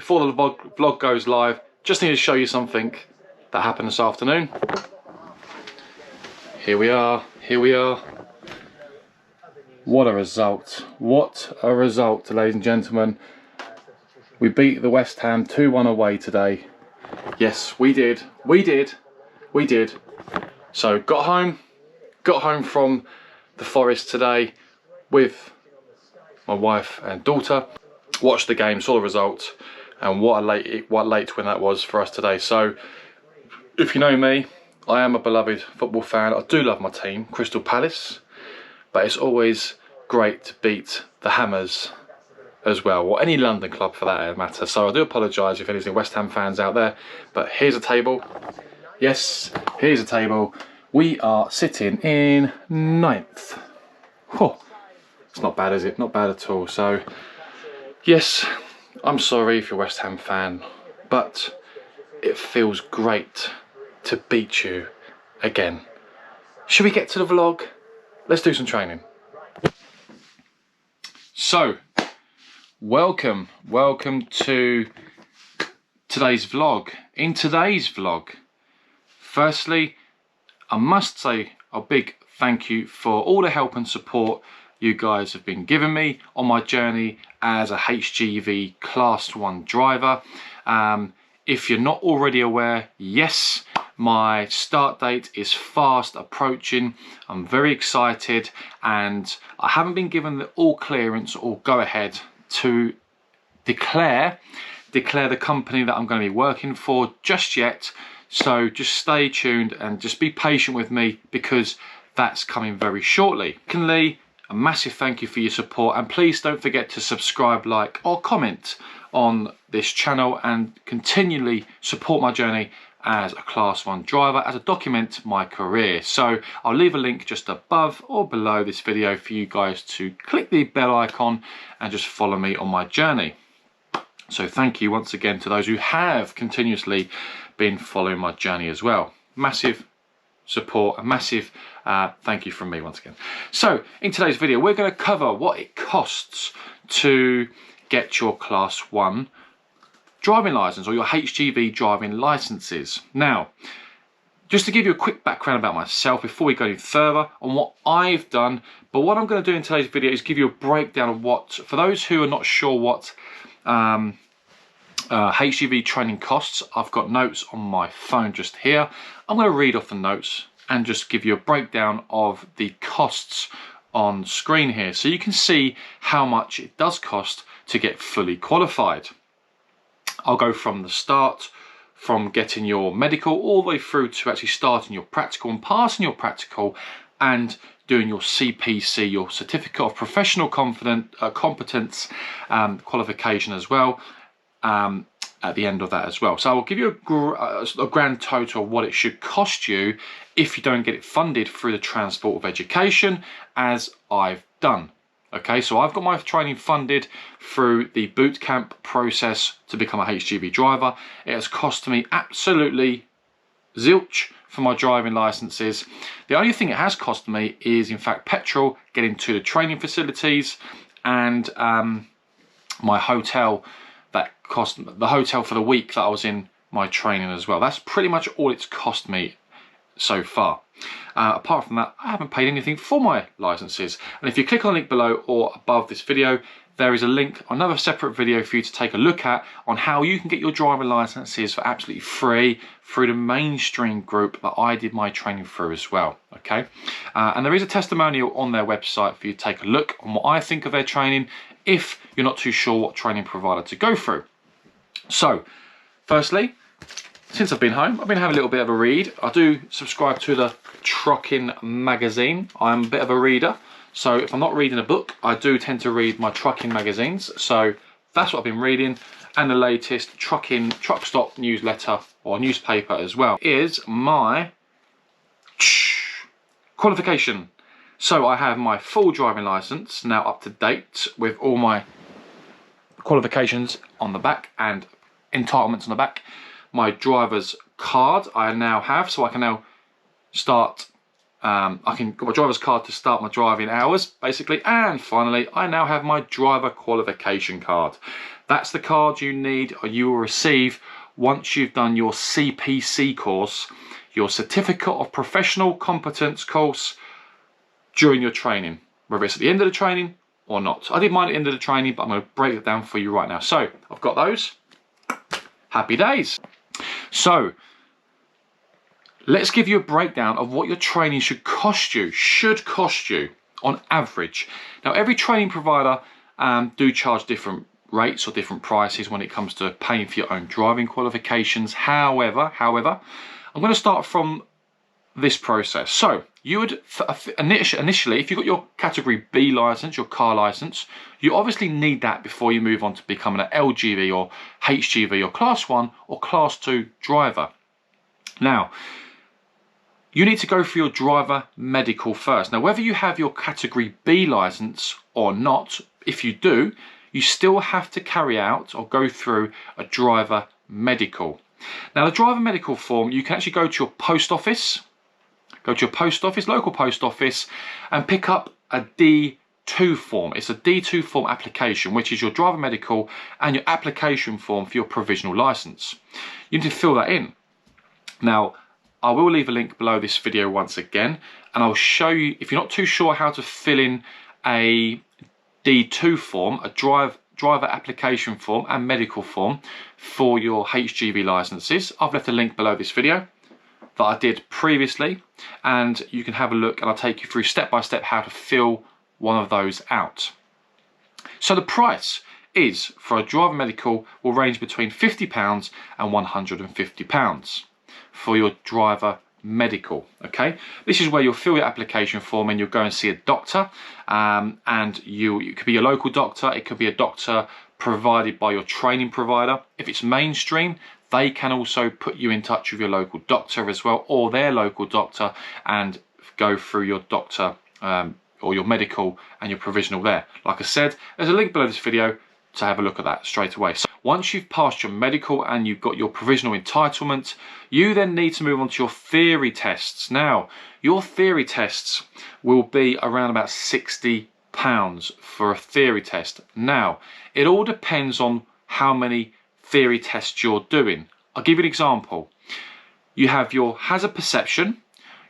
before the vlog goes live, just need to show you something that happened this afternoon. Here we are, here we are. What a result, ladies and gentlemen. We beat the West Ham 2-1 away today. Yes, we did. So got home from the forest today with my wife and daughter, watched the game, saw the result, and what a late win that was for us today. So if you know me, I am a beloved football fan. I do love my team, Crystal Palace, but it's always great to beat the Hammers as well, or any London club for that matter. So I do apologise if anything West Ham fans out there, but here's a table. Yes, here's a table. We are sitting in 9th. Oh, it's not bad, is it? Not bad at all. So yes, I'm sorry if you're a West Ham fan, but it feels great to beat you again. Should we get to the vlog? Let's do some training. So, welcome to today's vlog. In today's vlog, firstly, I must say a big thank you for all the help and support you guys have been giving me on my journey as a HGV Class 1 driver. If you're not already aware, yes, my start date is fast approaching. I'm very excited, and I haven't been given the all clearance or go ahead to declare the company that I'm going to be working for just yet. So just stay tuned and just be patient with me, because that's coming very shortly. Secondly, a massive thank you for your support, and please don't forget to subscribe, like or comment on this channel and continually support my journey as a Class 1 driver, as I document my career. So I'll leave a link just above or below this video for you guys to click the bell icon and just follow me on my journey. So thank you once again to those who have continuously been following my journey as well. Massive support, a massive thank you from me once again. So in today's video, we're going to cover what it costs to get your Class 1 driving license, or your HGV driving licenses. Now, just to give you a quick background about myself before we go any further on what I've done, but what I'm going to do in today's video is give you a breakdown of what, for those who are not sure what HGV training costs, I've got notes on my phone just here. I'm going to read off the notes and just give you a breakdown of the costs on screen here, so you can see how much it does cost to get fully qualified. I'll go from the start, from getting your medical all the way through to actually starting your practical and passing your practical and doing your CPC, your Certificate of Professional Competence qualification as well, at the end of that as well. So I will give you a grand total of what it should cost you if you don't get it funded through the Transport of Education, as I've done. Okay, so I've got my training funded through the boot camp process to become a HGV driver. It has cost me absolutely zilch for my driving licenses. The only thing it has cost me is, in fact, petrol getting to the training facilities, and my hotel, that cost the hotel for the week that I was in my training as well. That's pretty much all it's cost me so far. Apart from that, I haven't paid anything for my licenses. And if you click on the link below or above this video, there is a link, another separate video for you to take a look at on how you can get your driving licenses for absolutely free through the mainstream group that I did my training through as well. Okay, and there is a testimonial on their website for you to take a look on what I think of their training if you're not too sure what training provider to go through. So firstly, since I've been home, I've been having a little bit of a read. I do subscribe to the Trucking magazine. I'm a bit of a reader, so if I'm not reading a book, I do tend to read my trucking magazines. So that's what I've been reading, and the latest truck stop newsletter or newspaper as well is my qualification. So I have my full driving license now up to date with all my qualifications on the back and entitlements on the back. My driver's card I now have, so I can now start, I can got my driver's card to start my driving hours basically, and finally I now have my driver qualification card. That's the card you need, or you will receive once you've done your CPC course, your Certificate of Professional Competence course, during your training, whether it's at the end of the training or not. I did mine at the end of the training, but I'm going to break it down for you right now. So I've got those. Happy days. So let's give you a breakdown of what your training should cost you on average. Now, every training provider do charge different rates or different prices when it comes to paying for your own driving qualifications. However, I'm going to start from this process. So you would initially, if you've got your category B license, your car license, you obviously need that before you move on to becoming an LGV or HGV or class 1 or class 2 driver. Now, you need to go for your driver medical first. Now, whether you have your category B license or not, if you do, you still have to carry out or go through a driver medical. Now, the driver medical form, you can actually go to your post office, local post office, and pick up a D2 form. It's a D2 form application, which is your driver medical and your application form for your provisional license. You need to fill that in. Now, I will leave a link below this video once again, and I'll show you, if you're not too sure how to fill in a D2 form, a driver application form and medical form for your HGV licenses. I've left a link below this video that I did previously, and you can have a look, and I'll take you through step by step how to fill one of those out. So the price is for a driver medical will range between £50 and £150 for your driver medical. Okay, this is where you'll fill your application form and you'll go and see a doctor, and it could be a local doctor, it could be a doctor provided by your training provider. If it's mainstream, they can also put you in touch with your local doctor as well, or their local doctor, and go through your doctor or your medical and your provisional there. Like I said, there's a link below this video to have a look at that straight away. So once you've passed your medical and you've got your provisional entitlement, you then need to move on to your theory tests. Now, your theory tests will be around about £60 for a theory test. Now, it all depends on how many theory tests you're doing. I'll give you an example. You have your hazard perception,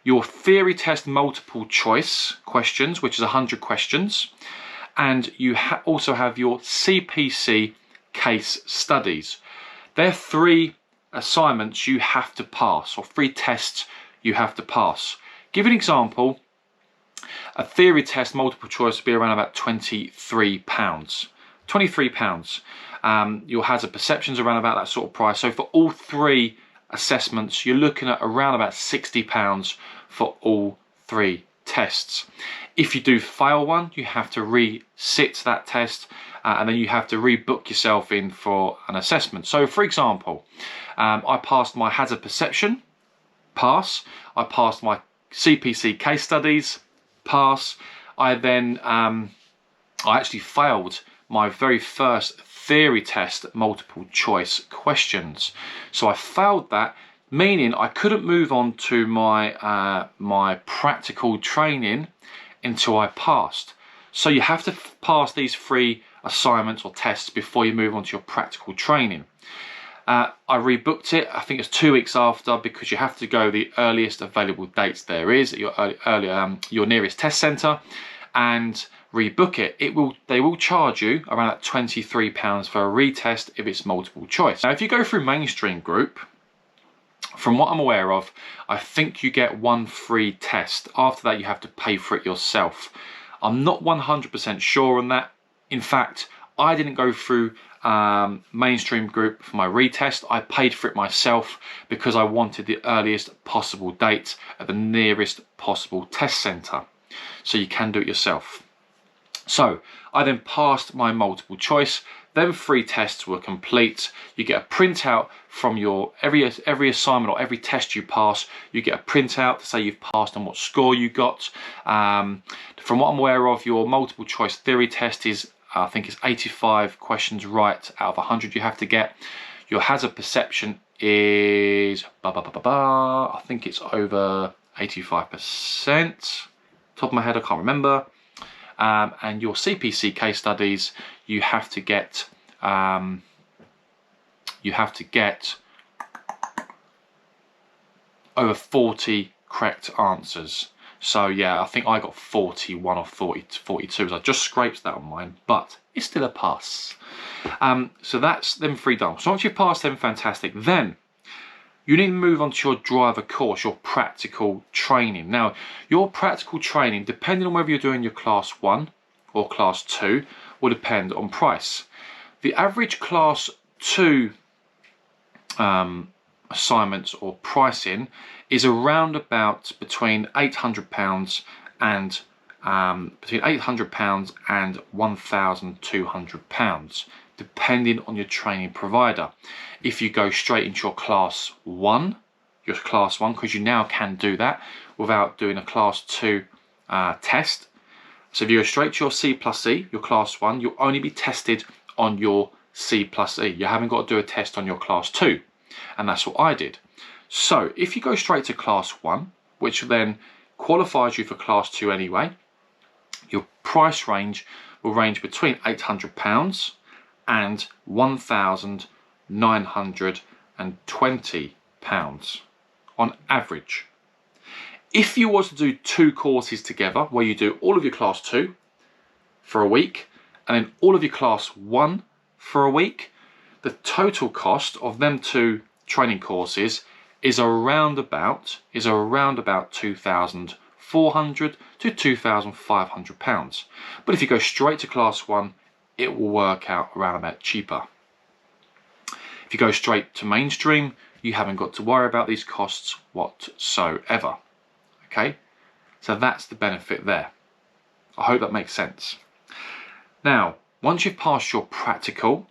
your theory test multiple choice questions, which is 100 questions, and you also have your CPC case studies. They're 3 assignments you have to pass, or 3 tests you have to pass. Give an example. A theory test multiple choice would be around about £23. £23. Your hazard perceptions around about that sort of price. So for all 3 assessments, you're looking at around about £60 for all 3 tests. If you do fail one, you have to resit that test, and then you have to rebook yourself in for an assessment. So for example, I passed my hazard perception, pass. I passed my CPC case studies, pass. I then I actually failed my very first theory test multiple choice questions. So I failed that, meaning I couldn't move on to my my practical training until I passed. So you have to pass these 3 assignments or tests before you move on to your practical training. I rebooked it, I think it's 2 weeks after, because you have to go the earliest available dates there is at your nearest test centre, and rebook it. They will charge you around £23 for a retest if it's multiple choice. Now, if you go through mainstream group, from what I'm aware of, I think you get 1 free test. After that, you have to pay for it yourself. I'm not 100% sure on that. In fact, I didn't go through mainstream group for my retest. I paid for it myself because I wanted the earliest possible date at the nearest possible test centre. So you can do it yourself. So I then passed my multiple choice. Then 3 tests were complete. You get a printout from your every assignment or every test you pass. You get a printout to say you've passed and what score you got. From what I'm aware of, your multiple choice theory test is, I think it's 85 questions right out of 100 you have to get. Your hazard perception is I think it's over 85%. Top of my head, I can't remember. And your CPC case studies, you have to get you have to get over 40 correct answers. So yeah, I think I got 41 or 42, so I just scraped that on mine, but it's still a pass. So that's them 3 done. So once you've passed them, fantastic. Then you need to move on to your driver course, your practical training. Now, your practical training, depending on whether you're doing your class 1 or class 2, will depend on price. The average class 2 assignments or pricing is around about between £800 and £1,200, depending on your training provider. If you go straight into your class 1, because you now can do that without doing a class 2 test. So if you go straight to your C+E, your class 1, you'll only be tested on your C+E. You haven't got to do a test on your class 2. And that's what I did. So if you go straight to class 1, which then qualifies you for class 2 anyway, your price range will range between £800 and £1,920 on average. If you was to do 2 courses together, where you do all of your class 2 for a week and then all of your class 1 for a week, the total cost of them 2 training courses is around about £2,400 to £2,500. But if you go straight to class 1, it will work out around about cheaper. If you go straight to mainstream, you haven't got to worry about these costs whatsoever. Okay, so that's the benefit there. I hope that makes sense. Now, once you've passed your practical,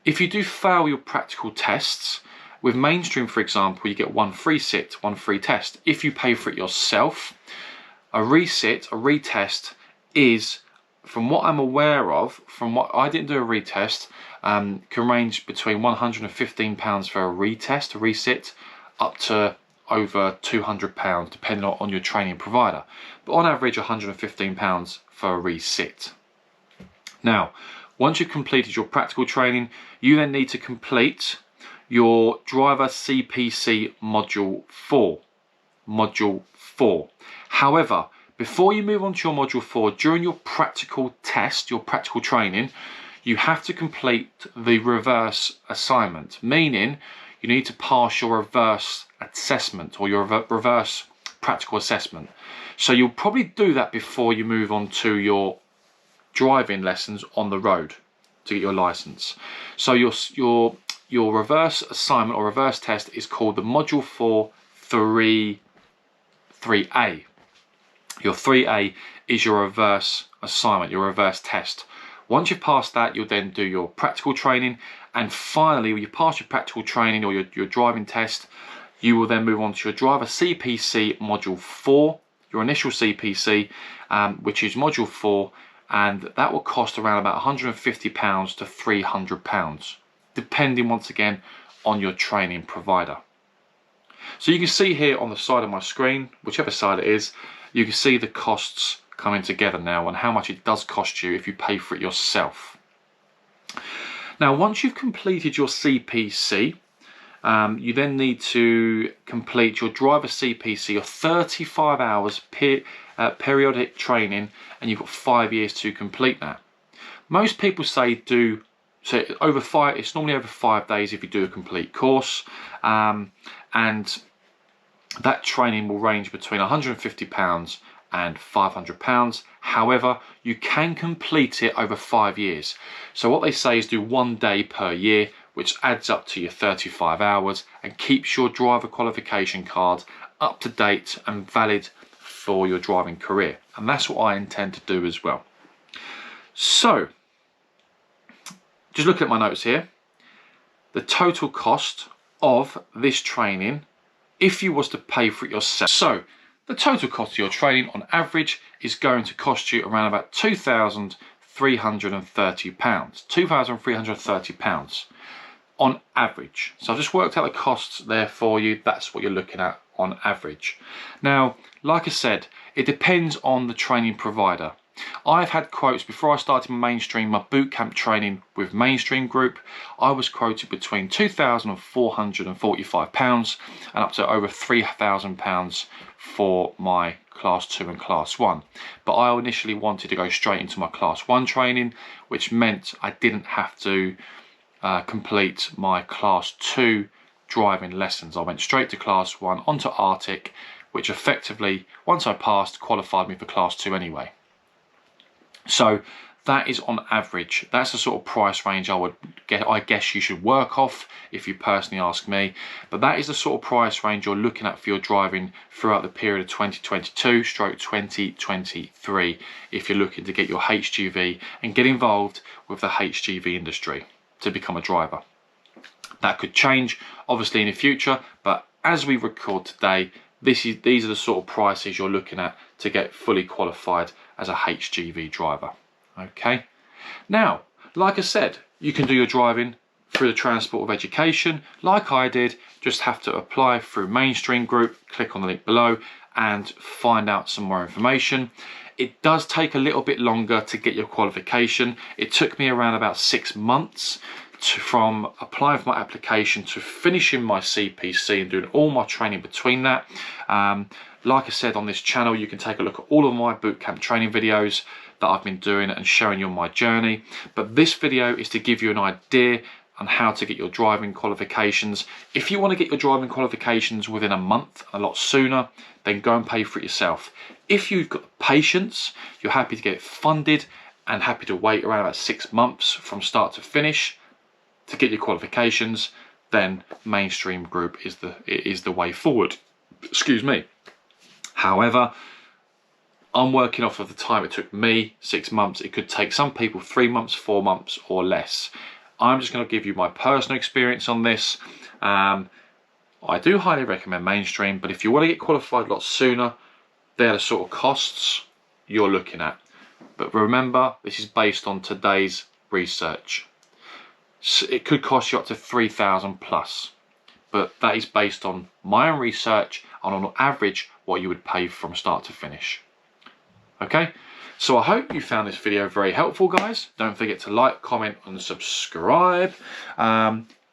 if you do fail your practical tests, with mainstream, for example, you get 1 free sit, 1 free test. If you pay for it yourself, a retest is, from what I'm aware of, from what I didn't do a retest, can range between £115 for a resit, up to over £200, depending on your training provider. But on average, £115 for a resit. Now, once you've completed your practical training, you then need to complete your driver CPC module 4. However, before you move on to your module 4, during your practical test, your practical training, you have to complete the reverse assignment, meaning you need to pass your reverse assessment or your reverse practical assessment. So you'll probably do that before you move on to your driving lessons on the road to get your license. So your reverse assignment or reverse test is called the module 4 3A. Your 3A is your reverse assignment, your reverse test. Once you've passed that, you'll then do your practical training, and finally, when you pass your practical training or your driving test, you will then move on to your driver CPC module 4, your initial CPC, which is module 4, and that will cost around about £150 to £300, depending once again on your training provider. So you can see here on the side of my screen, whichever side it is, you can see the costs coming together now and how much it does cost you if you pay for it yourself. Now, once you've completed your CPC, you then need to complete your driver CPC, your 35 hours periodic training, and you've got 5 years to complete that. Most people say it's normally over 5 days if you do a complete course, and that training will range between £150 and £500. However, you can complete it over 5 years. So what they say is do 1 day per year, which adds up to your 35 hours and keeps your driver qualification card up to date and valid for your driving career. And that's what I intend to do as well. So, just looking at my notes here, the total cost of this training, if you was to pay for it yourself. So, the total cost of your training on average is going to cost you around about £2,330. £2,330 on average. So I've just worked out the costs there for you. That's what you're looking at on average. Now, like I said, it depends on the training provider. I've had quotes before I started my boot camp training with Mainstream Group. I was quoted between £2,445 and up to over £3,000 for my Class 2 and Class 1. But I initially wanted to go straight into my Class 1 training, which meant I didn't have to complete my Class 2 driving lessons. I went straight to Class 1 onto Arctic, which effectively, once I passed, qualified me for Class 2 anyway. So that is on average. That's the sort of price range I guess you should work off if you personally ask me. But that is the sort of price range you're looking at for your driving throughout the period of 2022/2023 if you're looking to get your HGV and get involved with the HGV industry to become a driver. That could change obviously in the future, but as we record today, these are the sort of prices you're looking at to get fully qualified as a HGV driver. Okay, now like I said, you can do your driving through the Transport of Education like I did. Just have to apply through Mainstream Group, click on the link below and find out some more information. It does take a little bit longer to get your qualification. It took me around about 6 months from applying for my application to finishing my CPC and doing all my training between that. Like I said, on this channel you can take a look at all of my bootcamp training videos that I've been doing and showing you on my journey, but this video is to give you an idea on how to get your driving qualifications. If you want to get your driving qualifications within a month, a lot sooner, then go and pay for it yourself. If you've got patience, you're happy to get it funded and happy to wait around about 6 months from start to finish to get your qualifications, then Mainstream Group is the way forward. Excuse me. However, I'm working off of the time it took me, 6 months. It could take some people 3 months, 4 months or less. I'm just going to give you my personal experience on this. I do highly recommend Mainstream, but if you want to get qualified a lot sooner, they're the sort of costs you're looking at. But remember, this is based on today's research. So it could cost you up to 3,000 plus, but that is based on my own research and on average what you would pay from start to finish. Okay, so I hope you found this video very helpful, guys. Don't forget to like, comment and subscribe.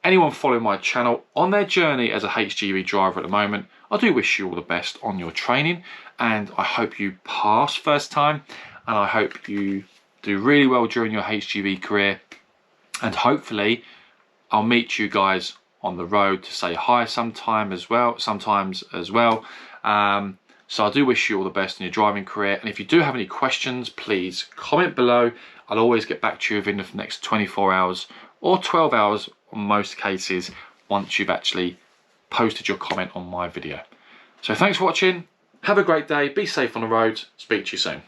Anyone following my channel on their journey as a HGV driver at the moment, I do wish you all the best on your training, and I hope you pass first time, and I hope you do really well during your HGV career. And hopefully I'll meet you guys on the road to say hi sometimes as well. So I do wish you all the best in your driving career. And if you do have any questions, please comment below. I'll always get back to you within the next 24 hours or 12 hours on most cases once you've actually posted your comment on my video. So thanks for watching. Have a great day. Be safe on the road. Speak to you soon.